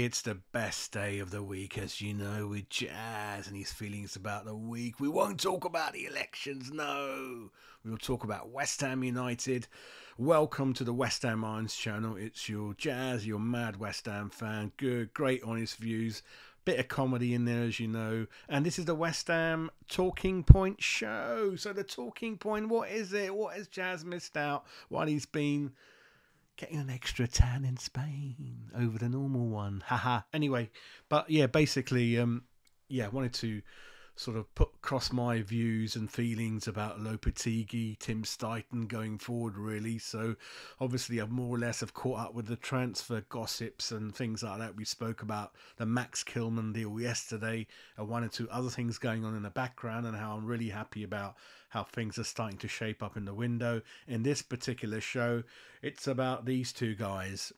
It's the best day of the week, as you know, with Jazz and his feelings about the week. We won't talk about the elections, no. We'll talk about West Ham United. Welcome to the West Ham Irons channel. It's your Jazz, your mad West Ham fan. Good, great, honest views. Bit of comedy in there, as you know. And this is the West Ham Talking Point show. So the Talking Point, what is it? What has Jazz missed out while he's been getting an extra tan in Spain over the normal one? Haha. Anyway, but yeah, basically, I wanted to sort of put across my views and feelings about Lopetegui, Tim Steidten going forward, really. So obviously I've more or less have caught up with the transfer gossips and things like that. We spoke about the Max Kilman deal yesterday and one or two other things going on in the background, and how I'm really happy about how things are starting to shape up in the window. In this particular show, it's about these two guys.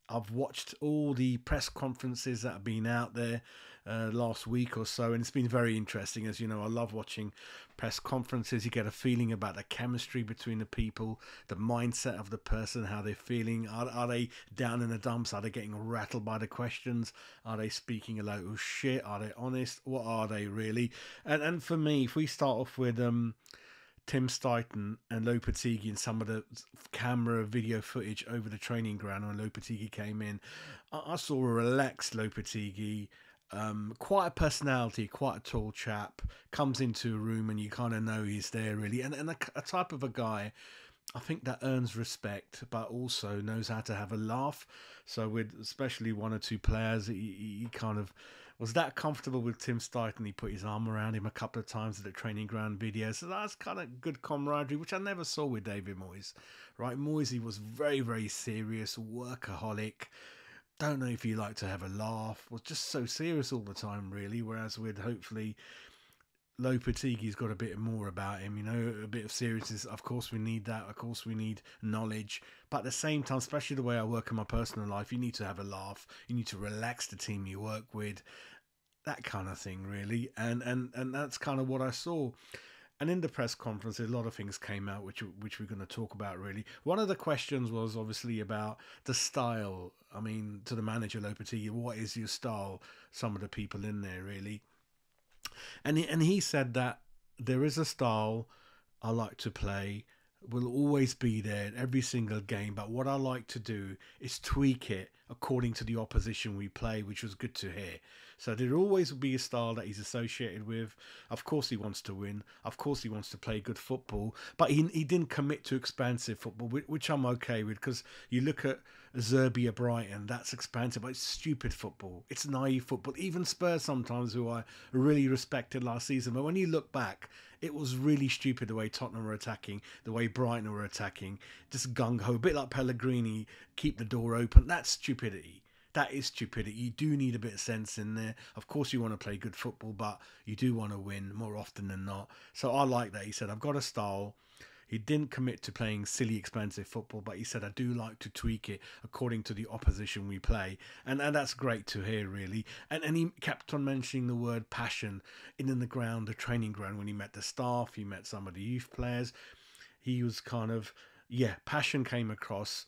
I've watched all the press conferences that have been out there last week or so, and it's been very interesting. As you know, I love watching press conferences. You get a feeling about the chemistry between the people, the mindset of the person, how they're feeling. Are they down in the dumps? Are they getting rattled by the questions? Are they speaking a load of shit? Are they honest? What are they really? And for me, if we start off with Tim Steidten and Lopetegui and some of the camera video footage over the training ground when Lopetegui came in, I saw a relaxed Lopetegui, quite a personality, quite a tall chap, comes into a room and you kind of know he's there really, and a type of a guy I think that earns respect, but also knows how to have a laugh. So with especially one or two players, he kind of was that comfortable with Tim Steidten. He put his arm around him a couple of times at the training ground video. So that's kind of good camaraderie, which I never saw with David Moyes. Right, Moyes, he was very, very serious, workaholic. Don't know if he liked to have a laugh. Was just so serious all the time, really. Whereas with hopefully Lopetegui's got a bit more about him, you know, a bit of seriousness. Of course we need that. Of course we need knowledge. But at the same time, especially the way I work in my personal life, you need to have a laugh. You need to relax the team you work with. That kind of thing, really. And that's kind of what I saw. And in the press conference, a lot of things came out, which we're going to talk about, really. One of the questions was obviously about the style. I mean, to the manager, Lopetegui, what is your style? Some of the people in there, really. And he said that there is a style I like to play, will always be there in every single game, but what I like to do is tweak it according to the opposition we play, which was good to hear. So there always will be a style that he's associated with. Of course he wants to win. Of course he wants to play good football, but he didn't commit to expansive football, which I'm okay with, because you look at Zerbia Brighton, that's expansive, but it's stupid football. It's naive football. Even Spurs sometimes, who I really respected last season, but when you look back, it was really stupid the way Tottenham were attacking, the way Brighton were attacking, just gung-ho, a bit like Pellegrini, keep the door open. That's stupidity. That is stupidity. You do need a bit of sense in there. Of course you want to play good football, but you do want to win more often than not. So I like that. He said, I've got a style. He didn't commit to playing silly, expensive football, but he said, I do like to tweak it according to the opposition we play. And that's great to hear, really. And he kept on mentioning the word passion in the ground, the training ground, when he met the staff, he met some of the youth players. He was kind of, passion came across.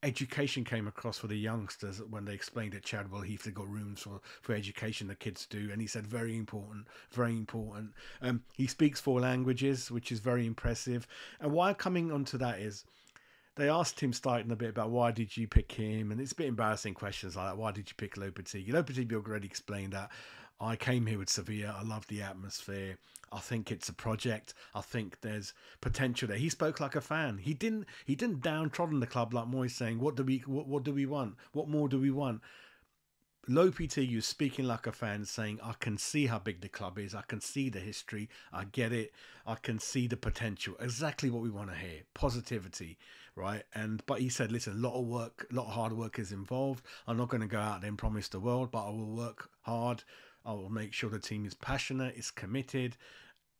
Education came across for the youngsters when they explained at Chadwell Heath they've got rooms for education, the kids do, and he said very important, very important. He speaks 4 languages, which is very impressive. And why I'm coming onto that is they asked Tim Steidten a bit about why did you pick him, and it's a bit embarrassing questions like that. Why did you pick Lopetegui? Lopetegui already explained that. I came here with Sevilla. I love the atmosphere. I think it's a project. I think there's potential there. He spoke like a fan. He didn't downtrodden the club like Moyes, saying, what do we want? What more do we want? Lopetegui is speaking like a fan, saying, I can see how big the club is. I can see the history. I get it. I can see the potential. Exactly what we want to hear. Positivity, right? But he said, listen, a lot of work, a lot of hard work is involved. I'm not going to go out there and promise the world, but I will work hard. I will make sure the team is passionate, is committed,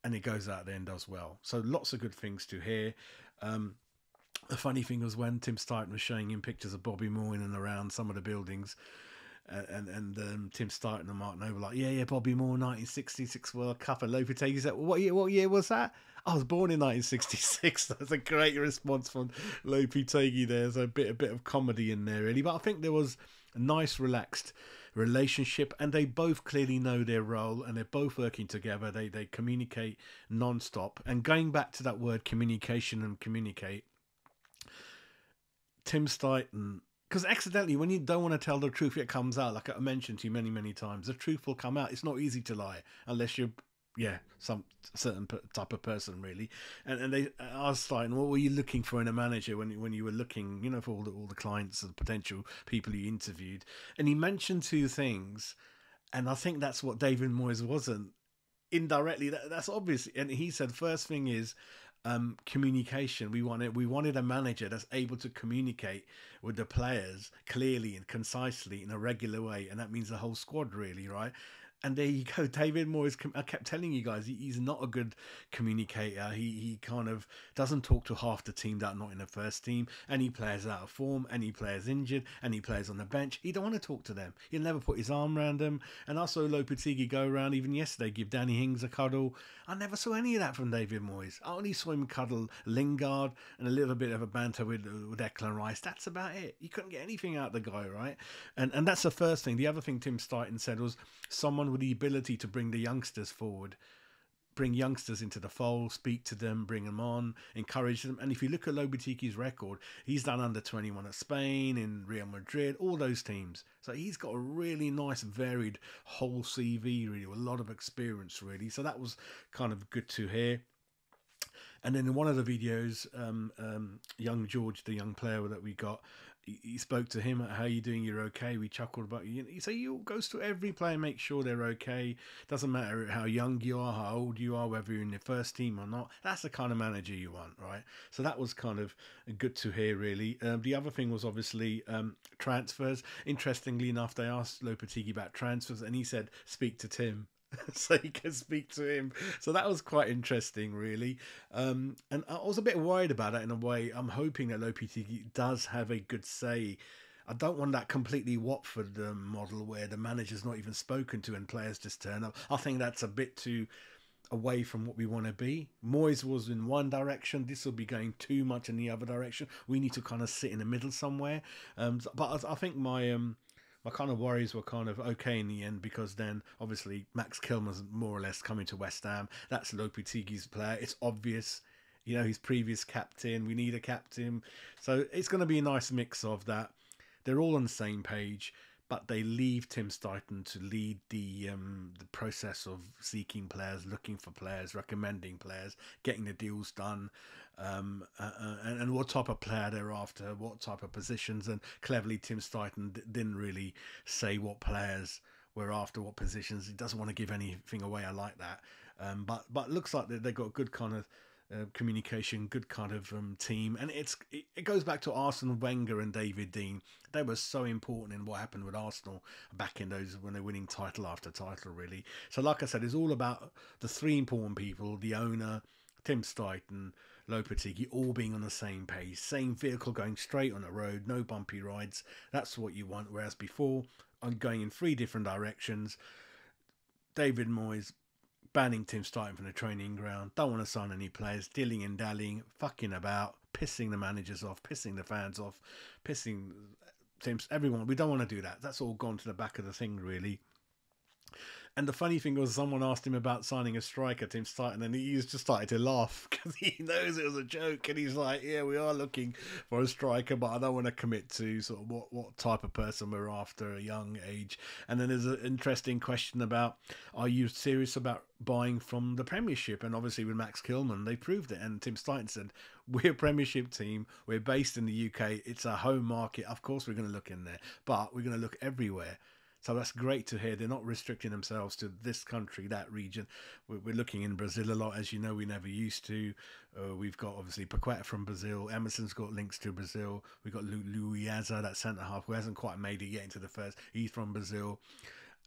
and it goes out there and does well. So lots of good things to hear. The funny thing was when Tim Steidten was showing him pictures of Bobby Moore in and around some of the buildings, and Tim Steidten and Mark Noble were like, yeah, Bobby Moore, 1966 World Cup, and Lopetegui said, what year was that? I was born in 1966. That's a great response from Lopetegui there. There's a bit of comedy in there, really. But I think there was a nice, relaxed relationship, and they both clearly know their role, and they're both working together. They communicate non-stop. And going back to that word communication and communicate, Tim Steidten, because accidentally, when you don't want to tell the truth, it comes out. Like I mentioned to you many, many times, the truth will come out. It's not easy to lie unless you're, yeah, some certain type of person, really. And they asked Steidten, what were you looking for in a manager when you were looking, you know, for all the clients and potential people you interviewed? And he mentioned two things, and I think that's what David Moyes wasn't. Indirectly, that's obvious. And he said, first thing is communication. We wanted a manager that's able to communicate with the players clearly and concisely in a regular way, and that means the whole squad, really, right? And there you go. David Moyes, I kept telling you guys, he's not a good communicator. He kind of doesn't talk to half the team that are not in the first team. Any players out of form, any players injured, any players on the bench, he don't want to talk to them. He'll never put his arm around them. And I saw Lopetegui go around even yesterday, give Danny Ings a cuddle. I never saw any of that from David Moyes. I only saw him cuddle Lingard and a little bit of a banter with Declan Rice. That's about it. You couldn't get anything out of the guy, right? And that's the first thing. The other thing Tim Steidten said was someone with the ability to bring the youngsters forward, bring youngsters into the fold, speak to them, bring them on, encourage them. And if you look at Lopetegui's record, he's done under 21 at Spain, in Real Madrid, all those teams. So he's got a really nice, varied whole CV, really, with a lot of experience, really. So that was kind of good to hear. And then in one of the videos, young George, the young player that we got, he spoke to him, how are you doing? You're okay. We chuckled about you. So he goes to every player, make sure they're okay. Doesn't matter how young you are, how old you are, whether you're in the first team or not. That's the kind of manager you want, right? So that was kind of good to hear, really. The other thing was obviously transfers. Interestingly enough, they asked Lopetegui about transfers, and he said, speak to Tim. So you can speak to him. So that was quite interesting, really. And I was a bit worried about it in a way. I'm hoping that Lopetegui does have a good say. I don't want that completely Watford model where the manager's not even spoken to and players just turn up. I think that's a bit too away from what we want to be. Moyes was in one direction. This will be going too much in the other direction. We need to kind of sit in the middle somewhere. But I think my kind of worries were kind of okay in the end, because then obviously Max Kilman's more or less coming to West Ham. That's Lopetegui's player. It's obvious, you know, his previous captain. We need a captain. So it's going to be a nice mix of that. They're all on the same page, but they leave Tim Steidten to lead the process of seeking players, looking for players, recommending players, getting the deals done, and what type of player they're after, what type of positions. And cleverly, Tim Steidten didn't really say what players were after, what positions. He doesn't want to give anything away. I like that. But it looks like they've got good kind of communication, good kind of team. And it goes back to Arsene Wenger and David Dein. They were so important in what happened with Arsenal back in those, when they're winning title after title, really. So like I said, it's all about the three important people: the owner, Tim Steidten, Lopetegui, all being on the same page, same vehicle, going straight on the road, no bumpy rides. That's what you want. Whereas before, I'm going in three different directions. David Moyes banning Tim Steidten from the training ground, don't want to sign any players, dilling and dallying, fucking about, pissing the managers off, pissing the fans off, pissing everyone. We don't want to do that. That's all gone to the back of the thing, really. And the funny thing was, someone asked him about signing a striker, Tim Steidten, and he just started to laugh because he knows it was a joke. And he's like, yeah, we are looking for a striker, but I don't want to commit to sort of what type of person we're after, a young age. And then there's an interesting question about, are you serious about buying from the Premiership? And obviously with Max Kilman, they proved it. And Tim Steidten said, we're a Premiership team. We're based in the UK. It's a home market. Of course we're going to look in there, but we're going to look everywhere. So that's great to hear. They're not restricting themselves to this country, that region. We're looking in Brazil a lot, as you know, we never used to. We've got, obviously, Paqueta from Brazil. Emerson's got links to Brazil. We've got Luiza, that centre-half, who hasn't quite made it yet into the first. He's from Brazil.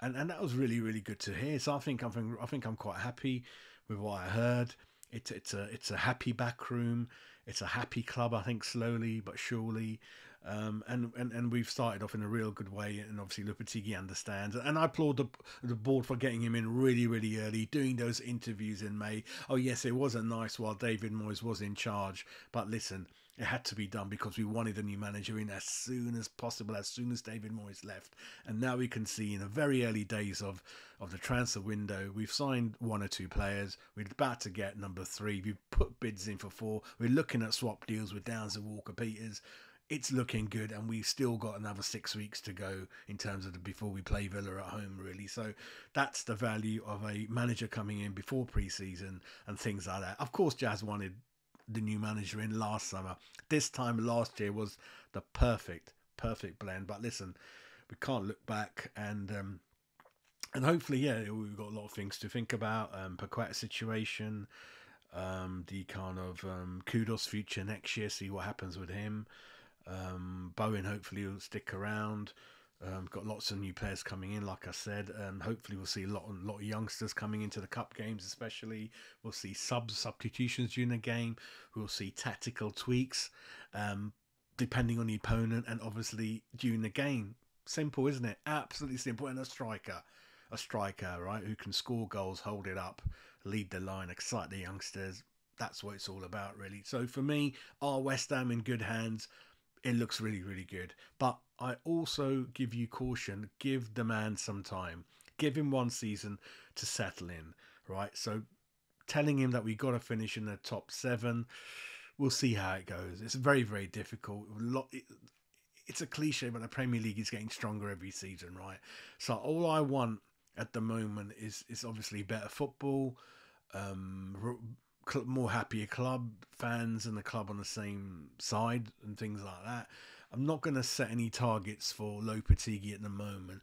And that was really, really good to hear. So I think I'm quite happy with what I heard. It's a happy back room. It's a happy club, I think, slowly but surely. And we've started off in a real good way, and obviously Lopetegui understands. And I applaud the board for getting him in really, really early, doing those interviews in May. Oh yes, it wasn't nice while David Moyes was in charge, but listen, it had to be done because we wanted a new manager in as soon as possible, as soon as David Moyes left. And now we can see in the very early days of the transfer window, we've signed 1 or 2 players. We're about to get number 3. We've put bids in for 4. We're looking at swap deals with Downs and Walker-Peters. It's looking good, and we've still got another 6 weeks to go in terms of before we play Villa at home, really. So that's the value of a manager coming in before pre-season and things like that. Of course, Jazz wanted the new manager in last summer. This time last year was the perfect blend. But listen, we can't look back, and hopefully, yeah, we've got a lot of things to think about. Paquet's situation, the kind of Kudos future next year, see what happens with him. Bowen hopefully will stick around. Got lots of new players coming in, like I said. Hopefully we'll see a lot of youngsters coming into the cup games, especially. We'll see substitutions during the game. We'll see tactical tweaks, depending on the opponent, and obviously during the game. Simple, isn't it? Absolutely simple. And a striker, right, who can score goals, hold it up, lead the line, excite the youngsters. That's what it's all about, really. So for me, are West Ham in good hands? It looks really, really good. But I also give you caution. Give the man some time. Give him 1 season to settle in, right? So telling him that we got to finish in the top 7, we'll see how it goes. It's very, very difficult. It's a cliche, but the Premier League is getting stronger every season, right? So all I want at the moment is obviously better football, more happier club fans and the club on the same side and things like that. I'm not going to set any targets for Lopetegui at the moment.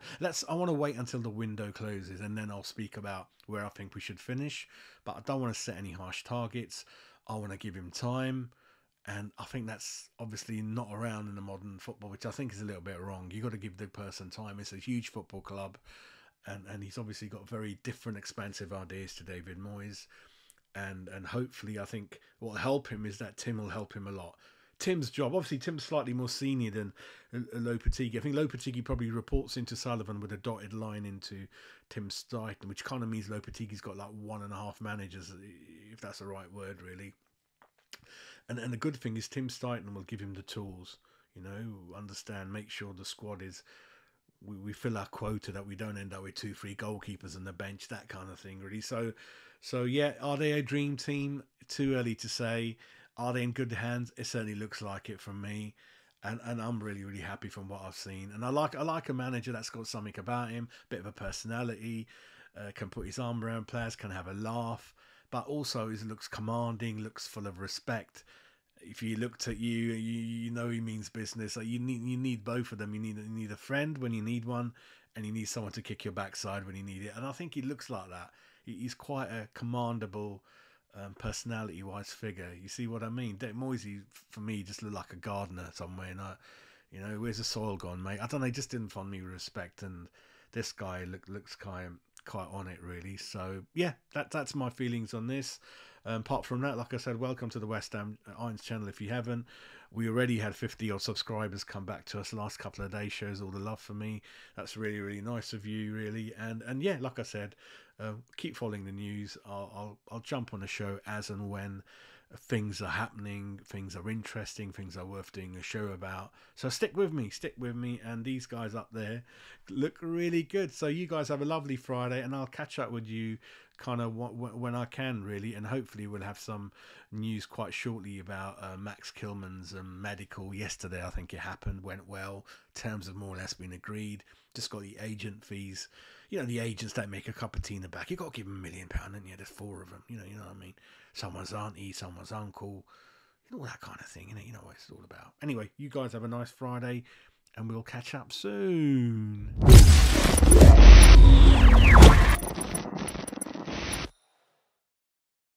I want to wait until the window closes, and then I'll speak about where I think we should finish. But I don't want to set any harsh targets. I want to give him time, and I think that's obviously not around in the modern football, which I think is a little bit wrong. You've got to give the person time. It's a huge football club, and he's obviously got very different, expansive ideas to David Moyes. And hopefully, I think what will help him is that Tim will help him a lot. Tim's job, obviously, Tim's slightly more senior than Lopetegui. I think Lopetegui probably reports into Sullivan with a dotted line into Tim Steidten, which kind of means Lopetegui's got like 1.5 managers, if that's the right word, really. And the good thing is Tim Steidten will give him the tools, understand, make sure the squad is. We fill our quota, that we don't end up with 2-3 goalkeepers on the bench, that kind of thing, really. So yeah, are they a dream team? Too early to say. Are they in good hands? It certainly looks like it from me, and I'm really, really happy from what I've seen. And I like a manager that's got something about him, bit of a personality, can put his arm around players, can have a laugh, but also looks commanding, looks full of respect. If he looked at you, you know he means business. So you need both of them. You need a friend when you need one, and you need someone to kick your backside when you need it. And I think he looks like that. He's quite a commandable, personality-wise figure. You see what I mean? Moisey, for me, just looked like a gardener somewhere. And where's the soil gone, mate? I don't know. He just didn't find me with respect. And this guy looks quite on it, really. So yeah, that's my feelings on this. Apart from that, like I said, welcome to the West Ham Irons channel if you haven't. We already had 50 odd subscribers come back to us the last couple of days. Shows all the love for me. That's really, really nice of you, really. And yeah, like I said, keep following the news. I'll jump on the show as and when things are happening, things are interesting, things are worth doing a show about. So stick with me, and these guys up there look really good. So you guys have a lovely Friday, and I'll catch up with you kind of when I can, really, and hopefully we'll have some news quite shortly about Max Kilman's medical. Yesterday, I think it happened, went well. Terms have more or less been agreed. Just got the agent fees. The agents don't make a cup of tea in the back. You've got to give them £1 million, and there's 4 of them. You know what I mean? Someone's auntie, someone's uncle, all that kind of thing. You know what it's all about. Anyway, you guys have a nice Friday, and we'll catch up soon.